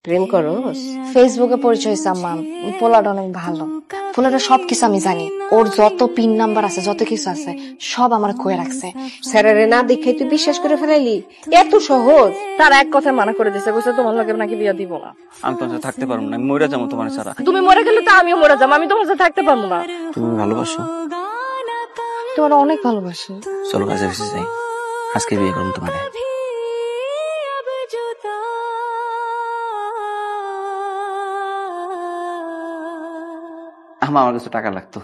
প্রেম করস? ফেসবুকে পরিচয় হয়েছে আম্মা, পোলাটা অনেক ভালো। পোলাটা সবকিছু আমি জানি, ওর যত পিন নাম্বার আছে, যত কিছু আছে সব আমার কয়ে রাখছে। স্যারেরে না দেখে তুই বিশ্বাস করে ফেলাইলি? এত সহজ? তার এক কথায় মানা করে দিছে, কইছে তোমার লগে নাকি বিয়া দিব না। আমি তোমার সাথে থাকতে পারবো না, আমি মরে যাবো তোমার ছাড়া। তুমি মরে গেলে তো আমিও মরে যাবো, আমি তোমার সাথে থাকতে পারবো না। তুমি ভালোবাসো? তোমার অনেক ভালোবাসি। চলো কাছাকাছি যাই, আজকে বিয়ে করুন তোমার। আমার কাছে টাকা লাগতো,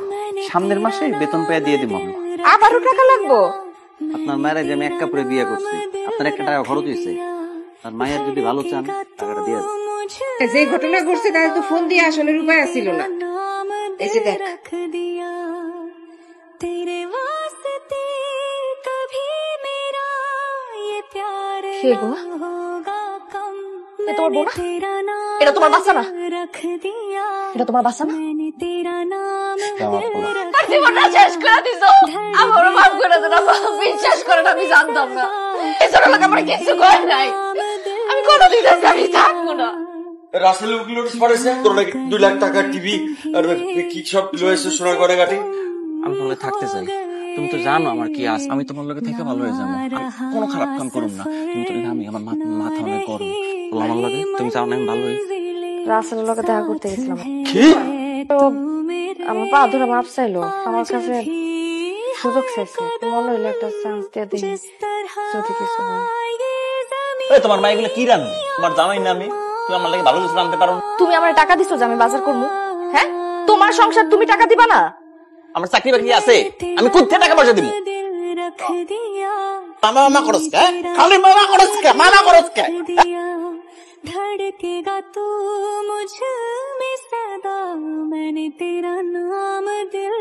সামনের মাসে বেতন পেয়ে দিয়ে দিব। আবারও টাকা লাগবো? আপনার মায়ের যে আমি এক কাপড়ে বিয়ে করছি, আপনার একটা টাকা খরচ হয়েছে। আর মায়ের যদি ভালো চান টাকাটা দিয়ে দেন। যে ঘটনা ঘটছে তাদের তো ফোন দিয়ে আসলে উপায় ছিল না। এই যে দেখ, কে গো? তোমার বোন? এটা তোমার বাচ্চা না? এটা তোমার বাচ্চা না? জীবনটা শেষ করে দিছো। আমারও মাফ করে দেন, বিশ্বাস করেন আমি জানতাম না। এসব লোক আমার কিছু করে নাই। আমি কোনোদিন আমি থাকবো না। রাসেল উকিল নোটিশ পাঠাইছে তোর নাকি 2 লাখ টাকা টিভি আর কি সব লয়েছে সোনার ঘরে গাটি। আমি তোমার লগে থাকতে চাই, তুমি তো জানো আমার কি আছে। আমি তোমার লগে থেকে ভালো হয়ে যাবো, কোনো খারাপ কাম করুম না। তুমি তো আমি আমার মাথা অনেক গরম, আমার লাগে তুমি চাও না আমি ভালো হই। রাসেলের লোকে দেখা করতে গেছিলাম, কি তো আমার পা ধরে মাপ চাইলো, আমার কাছে সুযোগ চাইছে। মনে হইলো একটা চান্স দিয়ে দিই, যদি কিছু হয়। তোমার মা এগুলো কি রান্না? তোমার জামাই না আমি, তুমি আমার লাগে ভালো কিছু রানতে পারো না। তুমি আমার টাকা দিছো যে আমি বাজার করবো? হ্যাঁ, তোমার সংসার, তুমি টাকা দিবা না? আমার চাকরি বাকরি আছে, আমি কোথায় টাকা পয়সা দিব? মামা খরচ কে, খালি মামা খরচ কে, মামা খরচ কে। धड़केगा तू मुझ में सदा, मैंने तेरा नाम दिल